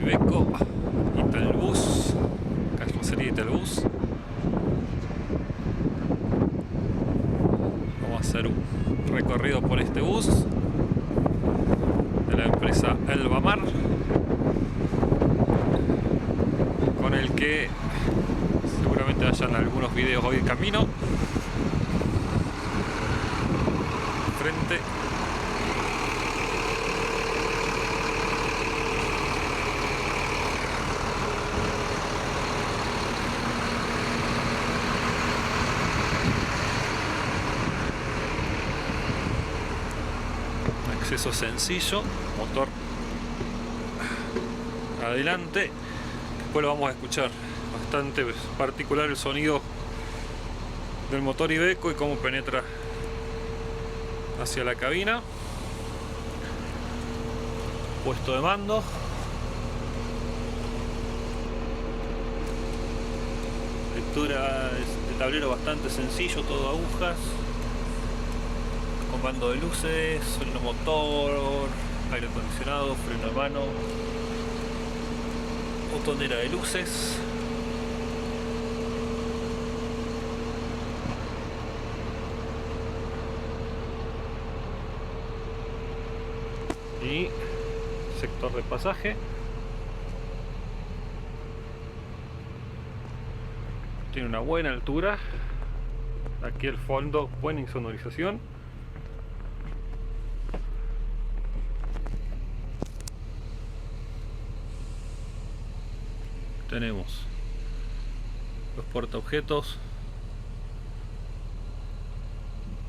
Iveco Italbus, carrocería Italbus. Vamos a hacer un recorrido por este bus de la empresa Elbamar, con el que seguramente hayan algunos videos hoy en camino. Frente acceso sencillo, motor adelante. Después lo vamos a escuchar, bastante particular el sonido del motor Iveco y cómo penetra hacia la cabina. Puesto de mando, lectura de tablero bastante sencillo, todo agujas, comando de luces, freno motor, aire acondicionado, freno a mano, botonera de luces. Y sector de pasaje. Tiene una buena altura. Aquí el fondo, buena insonorización. Tenemos los portaobjetos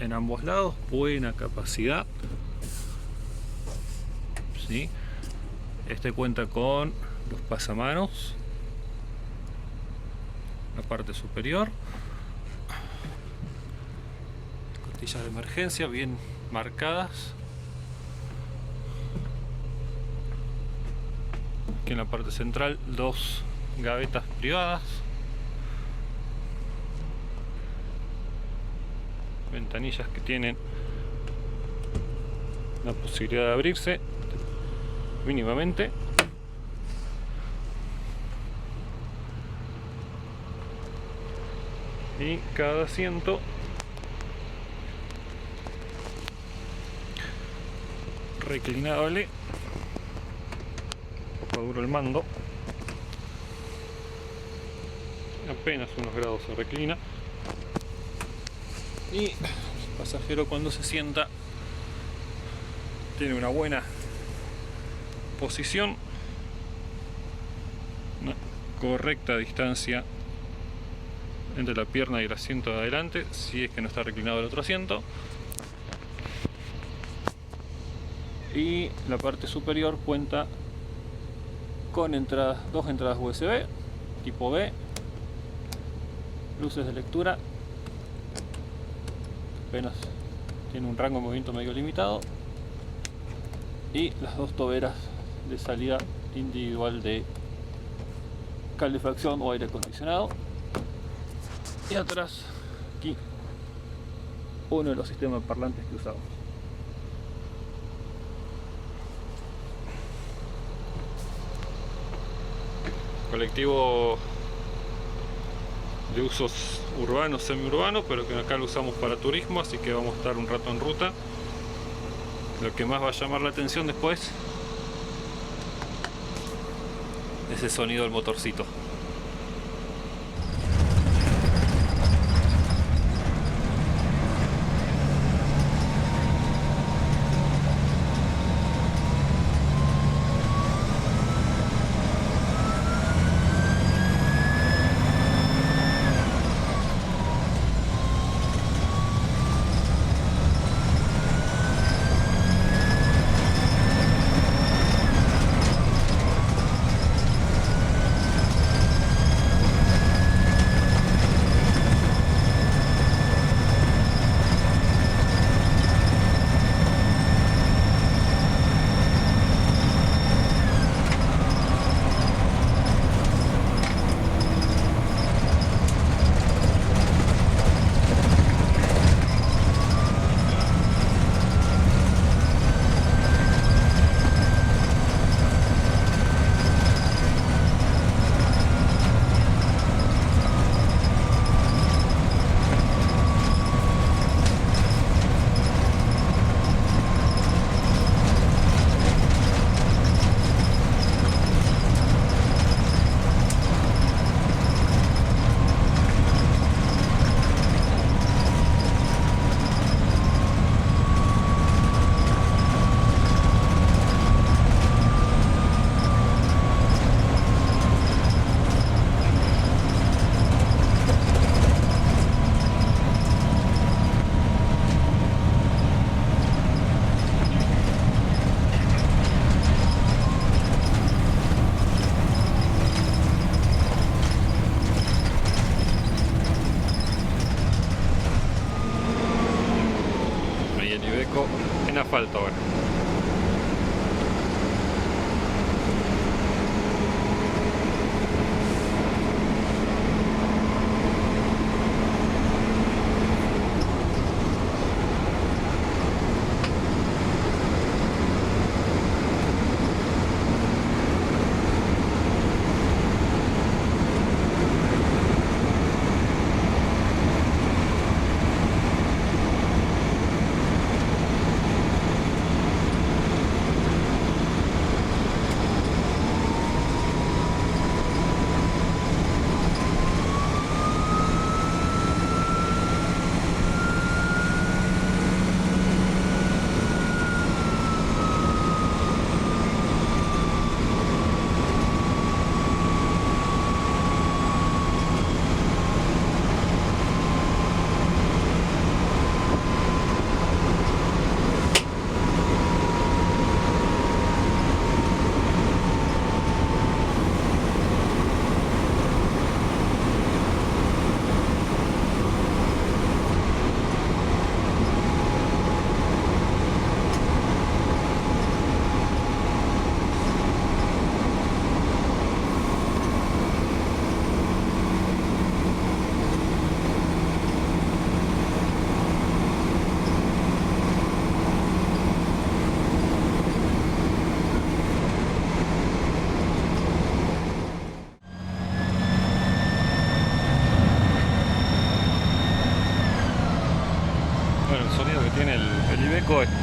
en ambos lados, buena capacidad. ¿Sí? Este cuenta con los pasamanos, la parte superior, costillas de emergencia bien marcadas. Aquí en la parte central, dos gavetas privadas, ventanillas que tienen la posibilidad de abrirse mínimamente. Y cada asiento reclinable, un poco duro el mando, apenas unos grados se reclina, y el pasajero cuando se sienta tiene una buena posición, una correcta distancia entre la pierna y el asiento de adelante, si es que no está reclinado el otro asiento. Y la parte superior cuenta con dos entradas USB tipo B, luces de lectura, apenas tiene un rango de movimiento medio limitado, y las dos toberas de salida individual de calefacción o aire acondicionado. Y atrás, aquí, uno de los sistemas parlantes que usamos. Colectivo de usos urbanos, semiurbanos, pero que acá lo usamos para turismo, así que vamos a estar un rato en ruta. Lo que más va a llamar la atención después es el sonido del motorcito.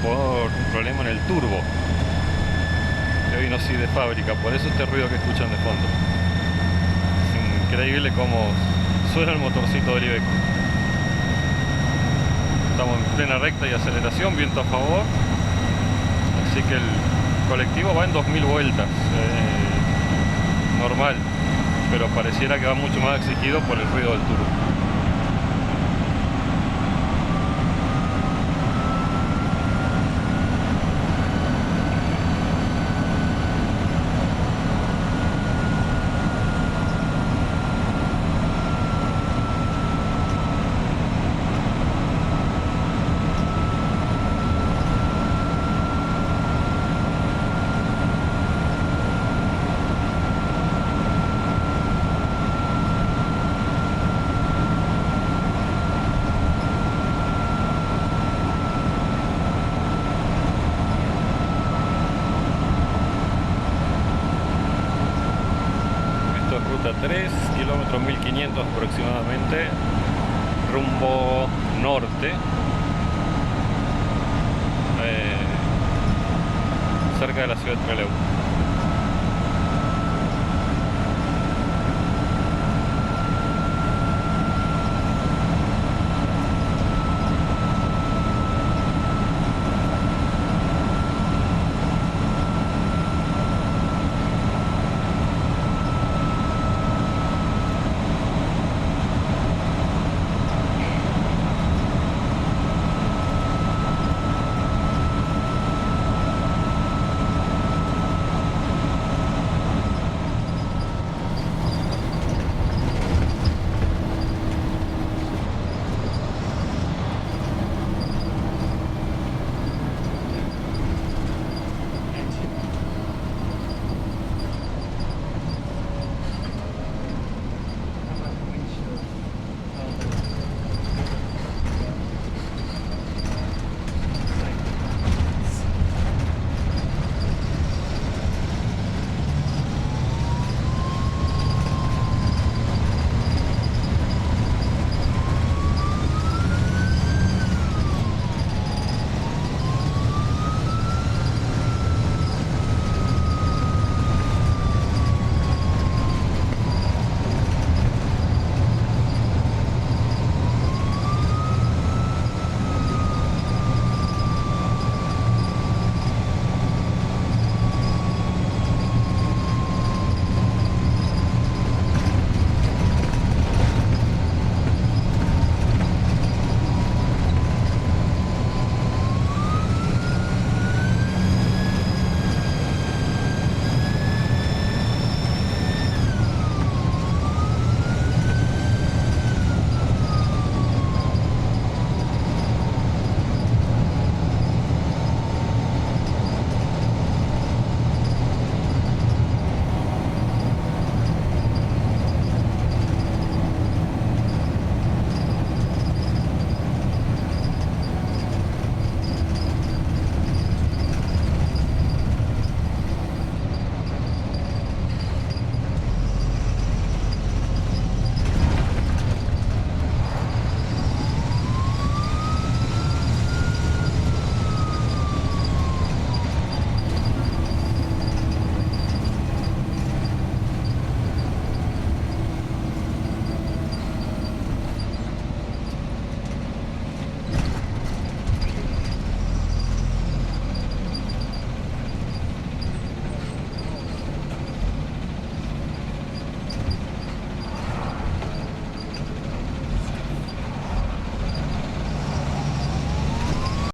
por problema en el turbo, que vino así de fábrica, por eso este ruido que escuchan de fondo. Es increíble cómo suena el motorcito del Iveco. Estamos en plena recta y aceleración, viento a favor, así que el colectivo va en 2000 vueltas, normal, pero pareciera que va mucho más exigido por el ruido del turbo. Ruta 3, kilómetros 1500 aproximadamente, rumbo norte, cerca de la ciudad de Trelew.